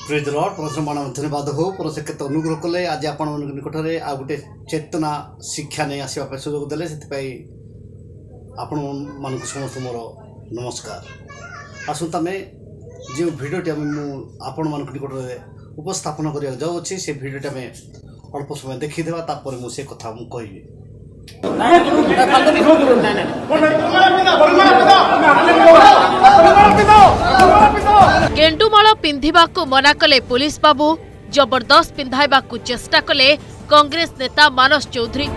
Praise Lord परसमान धन्यवाद हो परसे केत अनुग्रह कले आज आपण निकट में आ गोटे चेतना शिक्षा नहीं आसवा सुजोग देले से आपण मान समस्त मोर नमस्कार। आसंता में जो भिडियोटी आपण मान निकट में उपस्थापन करने जाऊँगी से भिडियोटी आम अल्प समय देखीदेवा तापर मुझे कथा कहि गेंडुमाल पिंधिबाकु मना कले पुलिस बाबू जबरदस्त पिंधाइबाकु चेष्टा कले कांग्रेस नेता मानस चौधरी।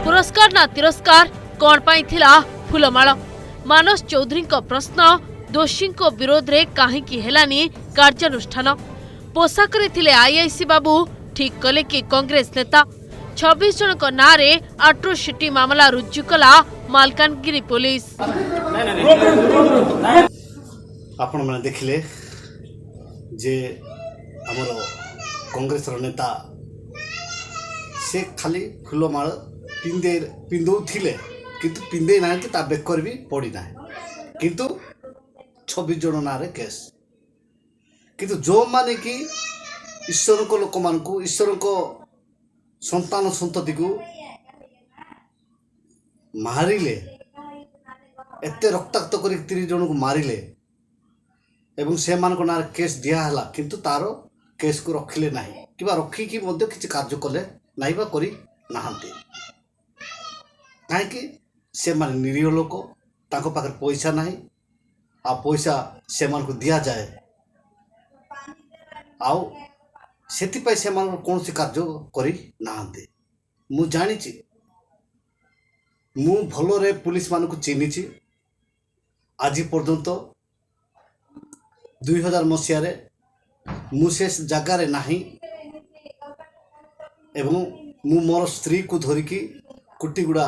पुरस्कार ना तिरस्कार कौन पाई थिला फूलमाल मानस चौधरी को प्रश्न दोषी को विरोध रे काहेकि हेलानी कार्यानुष्ठान पोशाक रे थिले आईआईसी बाबू ठीक कले कि कांग्रेस नेता 26 जन को नारे अट्रोसिटी मामला रुजु कला मालकानगिरी पुलिस। आपण मैंने देखिले जे आमर कांग्रेस नेता से खाली फूलमाल पिंधौ थिले किंतु पिंधे ना ता बेकर भी पड़ी ना किंतु 26 जन नारे केस किंतु जो माने कि ईश्वर को लोक मान को ईश्वर को संतान संतति को मारिले एते रक्ताक्त कर 30 जन को मारिले एवं से मान को ना केस दिया हला किंतु तारो केस को रखिले नाही किबा रखिकी मध्य किछि कार्य कले नाही बा करी नाहंती काहे कि से मान निरीह लोक ताको पाखर पैसा नाही आ पैसा से मान को दिया जाए आउ सेति पै से मान कौन सी कार्य करी नाहंती मु जानिछि मु भलो रे पुलिस मान को चिन्हिछि आज पर्यंत 2000 मसीह रे मु से जगार नाही एवं मु मोर स्त्री को धरिकी कुटीगुड़ा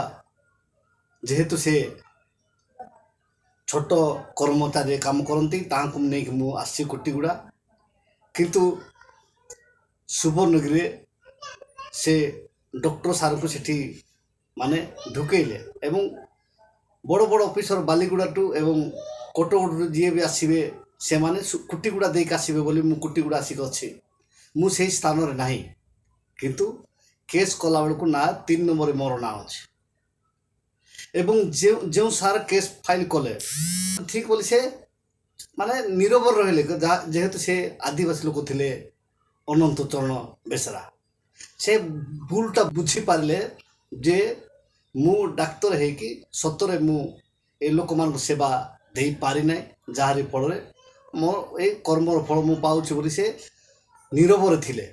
जेहेतु से छोट कर्मचारी काम करती ताकू नहीं मु आसी कुटीगुड़ा किंतु सुवर्णगिरी से डॉक्टर सार को सेठी माने ढुकेले एवं बड़ बड़ ऑफिसर बालीगुड़ा टू एवं कोटगुड़ जी भी आसवे से माने कुटीगुड़ा देक आसवे बोली मु कुटीगुड़ा आसिक अच्छी मु से स्थान रे नाही किंतु केस कला बेलू ना 3 नंबर मोर ना अच्छे एवं जो सार केस फाइल कले ठीक बोली से माने नीरव रहिले जेहेतु से आदिवासी लोक थिले अनंत चरण बेसरा से भूलटा बुझी पारे जे मु डाक्तर है कि सतरे मु ए लोक मान सेवा दे पारि ना जार फल मो ए कर्मर फल मु पाउछि बोली से नीरव रे थिले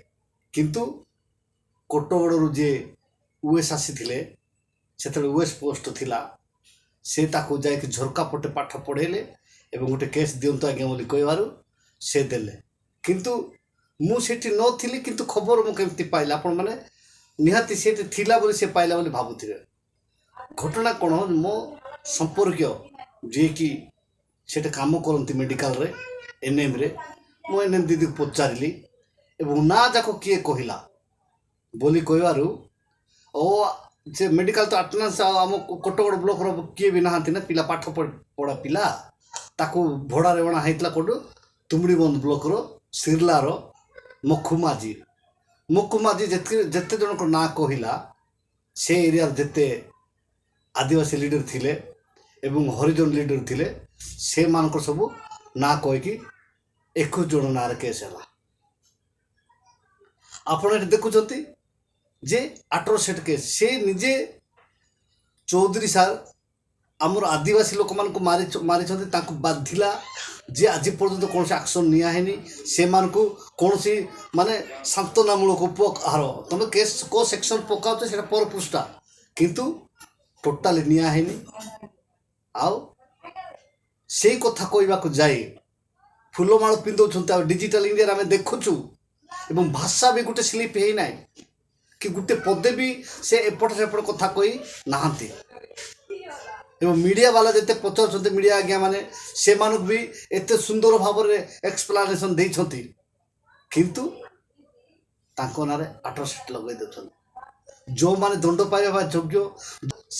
किंतु कोटगड़ू जे यूएस आसी थिले से यूएस पोस्ट थिला से ताको जाय कि झरका पटे पाठ पढ़ेले एवं गोटे केस दियंतु आज्ञा बोली कहबारु से देले किंतु मु सेठी न थिली किंतु खबर मु केमती पाइला आपण माने निहाती सेठी थिला बोली से पाइला बोली भाबुथिले घटना कोन मो संपर्क जे कि सेटे काम करंती मेडिकल रे एनएम रे मो एनएम दीदी को पचारिली एवं ना जाको किए कहिला बोली कहबारु ओ से मेडिकल तो अटेंडेंस आम कोटगड़ ब्लॉक रो किए भी नहांती ना पिला पाठ पढ़ा पिला ताको भड़ा रे बणा हैतला कोडु तुमड़ीबंद ब्लॉक रो सिरला रो मखुमाजी जेते जन को ना कहला से एरिया जेते आदिवासी लीडर थिले एवं हरिजन लीडर थिले से मान को सब ना कह कि 21 जन ना केस है आपड़ देखुं जे अट्रोसिटी केस से निजे चौधरी सार आमर आदिवासी लोक मान को मारी बाधिला जे आज पर्यंत कौन एक्शन निया है से मान को कौन सी माने सांत्वनामूलक उपहार तुम केस को सेक्शन पकाओ से पर पृष्ठा किंतु टोटाली निया है आउ से कथा कहवा को जाए फूलमाल पिंधौ डिजिटल इंडिया आम देखुचु एवं भाषा भी गोटे स्लीप है ना कि गोटे पदे भी से एपट सेपट कथा कही नहांती एवं मीडिया वाला जिते पचार मीडिया आज्ञा माने से मानुक भी एते सुंदर भाव में एक्सप्लेनेशन देइछंती किंतु तांको नारे अट्रोसिटी लगे देछन जो माने दंड पाइबा योग्य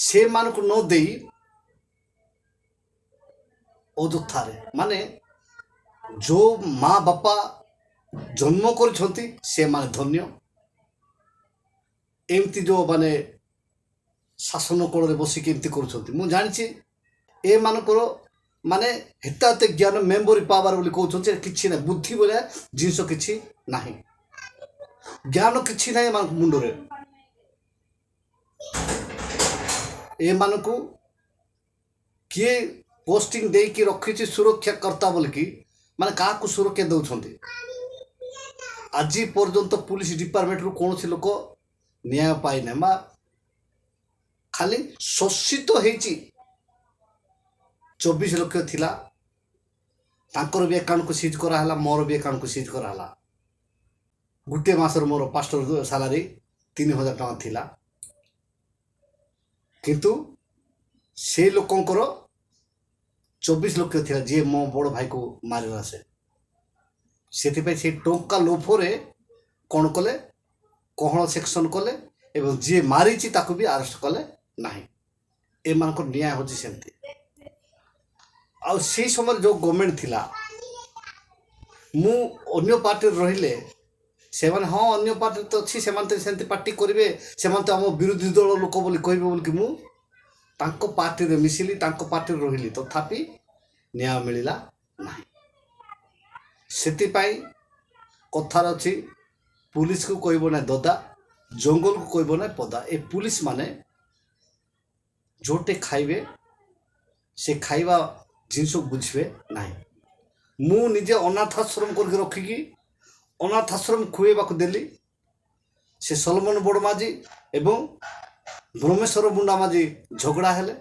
से मानक न देई अଯଥାରେ ମାନେ जो माँ बापा जन्म कर से माने धन्य एमती जो माने शासन कोल बसिक एमती कर जानी ए मानकर माने हिताहित ज्ञान मेमोरी पावर बोली कहते कि ना बुद्धि बोलिया जिनस कि ना ज्ञान कि ना मान मुंडरे ए मानक किए पोस्टिंग दे कि रखी सुरक्षाकर्ता बोलिकी माने क्या सुरक्षा दौरान आज पर्यंत पुलिस डिपार्टमेंट रु कौन लोक न्याय पाई ना खाली शोषित होती 24 लक्ष थिला तांकर भी अकाउंट को सीज कराला मोर भी अकाउंट को सीज कराला गोटे मासर मोर पास्टर सालारी 3000 टका थिला किंतु से लोकंकर 24 लक्ष थिला जे मो बड़ भाई को मारिला से टंका लोभरे कौन कले कहण सेक्शन कले एवं जी मारी ताकू भी अरेस्ट कले ना एम न्याय हो सेमती आ से समय जो गवर्नमेंट थिला मु अन्य पार्टी रहिले से माने हाँ अन्य पार्टी तो अच्छी से पार्टी करेंगे से आम विरोधी दल लोक बोली कहे बोल मु तांको पार्टी रे मिसिली तांको पार्टी रहिली तथापि न्याय मिलला ना सेति पाई कथार अच्छी पुलिस को कहब ना ददा जंगल को कहब ना पदा ए पुलिस माने जोटे खाइबे से खाइबा जिनस बुझे ना मु निजे अनाथाश्रम करके रखिकी अनाथाश्रम खुएबा देली से सलमन बड़माझी एवं ब्रह्मेश्वर मुंडा माझी झगड़ा हेले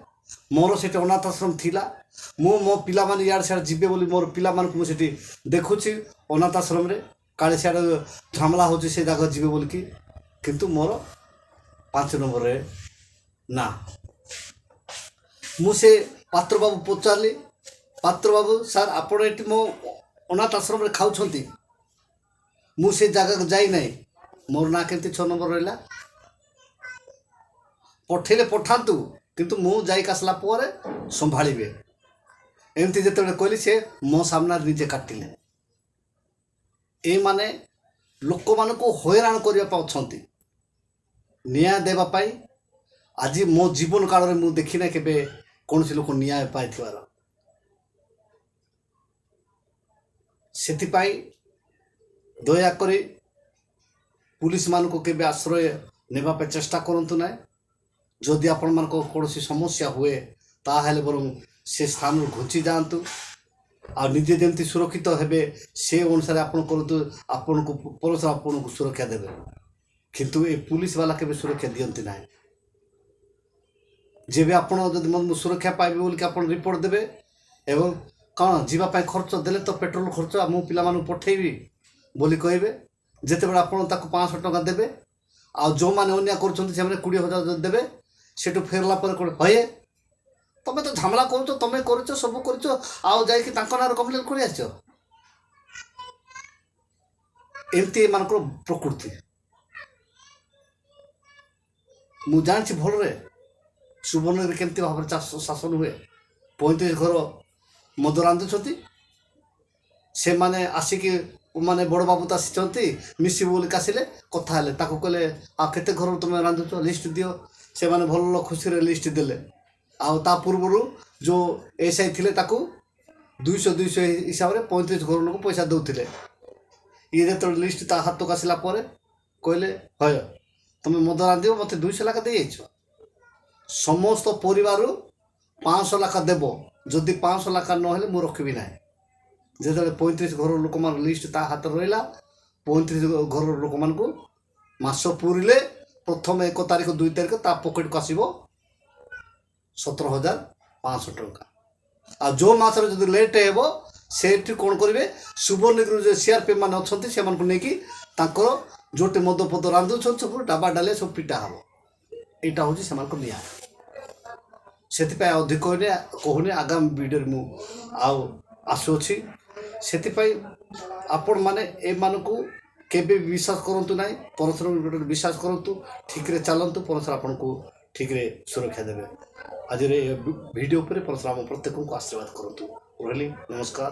मोर से अनाथाश्रम थिला मो पिला माने यार सियाड़ जीवे बोली मोर पिला मान को मुझे देखुची अनाथाश्रम रे काले सियाड़ झमला होची से जगह जीवे बोल की किंतु मोर 5 नंबर रे ना मुझे पात्र बाबू पचारि पात्र बाबू सर आपण एटी मो अनाथ आश्रम रे खाउछंती मु से जगह जाई नाही मोर ना केमती 6 नंबर रहला पठेले पठातु किंतु मु जाई कासला परे संभाळिबे एमती जेतबे कहली से मो सामना निजे काटिले ए माने लोक मान को हैरान करबा पाउछंती न्याय देबा पाई आज मो जीवन काल रे मु देखि ना केबे कौन से लोक न्याय पाई थिवार सेति पाई दया करी पुलिस मान को केबे आश्रय नेबा पे चेष्टा करंतु ना जदि आपण मान को कौन समस्या हुए ताहले बरं से स्थान घुची जातु आ निजे जमती सुरक्षित हेबे से अनुसार आपण करतु आपण को परस आपण को सुरक्षा देबे किंतु ए पुलिस वाला केबे सुरक्षा दियंती ना जेबे आपण जदि मन सुरक्षा पाइबे बोल के आपण रिपोर्ट देबे एवं कौन जीवा पाई खर्च देले तो पेट्रोल खर्च मु पिला मानु पठेबी बोली कहबे जेते बडा आपण ताको 500 टका देबे आ जो माने अन्या करछंती से माने 20000 देबे सेटु फेरला पर कोन हये तमे तो झमला करूछ तमे करूछ सब करूछ आ जाय कि ताको नार कंप्लेन करि आछो एमती मानकर प्रकृति मु जानछि भल रे सुबर्ण रे केमती भाव शासन हुए 35 घर मद रांधुंट से माने आसिक माने बड़ बाबू आसी मिसी बोल आसिले कथा हेले ताको कहले आ केते घर तुम रांधुच लिस्ट दियो से माने भल खुशी रे लिस्ट देले आ ता पूर्व जो एसआई थिले ताको 200 हिसाब रे 35 घर लोक पैसा दउथिले ये जो लिस्ट ता हाथ को आसला कहले हय तुम मद रांधिब मत 200 लाख दे समस्त परिवार 500 लाख देव जदि 500 लाख नहेले मु रखबी ना जो 35 घर लोक मान लिस्ट ता हाथ रहा 35 घर लोक मान को मास पूरिले प्रथम 1 तारिख 2 तारिख ता पॉकेट को आसीबो 17,500 टंका आ जो मास जो लेट हेबो सेठी कोन करिवे सुबर्णगिरी जो सीआरपी मान अछंती से मान को नेकी तांकर जोटे मद पद रांधु सब डाबा डाले सब पिटा हबो एटा होची से मान को निया सेति पय अधिक कहने आगामी वीडियो मु आउ आसुछि सेति पय आपण माने ए मान को केबे विश्वास करंतु नाही परस्पर विश्वास करंतु ठीक रे चलंतु परस्पर आपण को ठीक रे सुरक्षा देबे आज रे वीडियो पर परस्पर प्रत्येक को आशीर्वाद करंतु रहली नमस्कार।